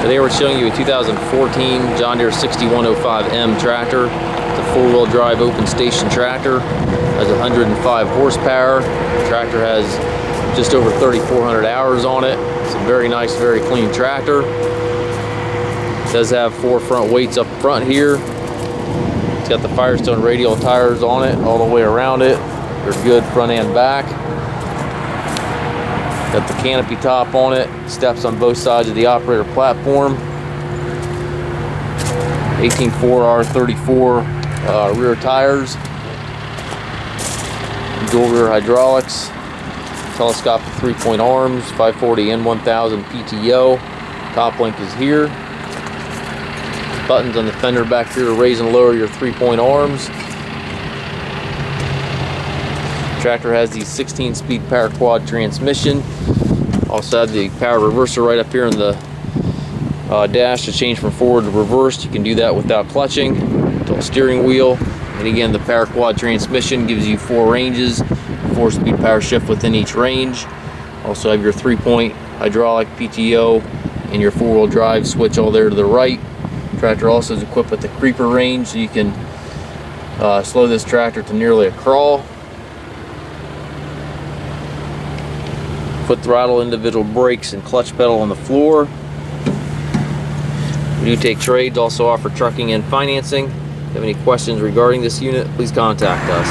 Today we're showing you a 2014 John Deere 6105M tractor. It's a four-wheel drive open station tractor. Has 105 horsepower. The tractor has just over 3,400 hours on it. It's a very nice, very clean tractor. It does have four front weights up front here. It's got the Firestone radial tires on it all the way around it. They're good front and back. Got the canopy top on it, steps on both sides of the operator platform. 18-4R34 rear tires. Dual rear hydraulics. Telescopic 3-point arms, 540 N1000 PTO. Top link is here. Buttons on the fender back here to raise and lower your 3-point arms. Tractor has the 16-speed power quad transmission. Also have the power reverser right up here in the dash to change from forward to reverse. You can do that without clutching. Tilt steering wheel. And again, the power quad transmission gives you 4 ranges, 4-speed power shift within each range. Also have your 3-point hydraulic PTO and your 4-wheel drive switch all there to the right. Tractor also is equipped with the creeper range, so you can slow this tractor to nearly a crawl. Foot throttle, individual brakes, and clutch pedal on the floor. We do take trades, also offer trucking and financing. If you have any questions regarding this unit, please contact us.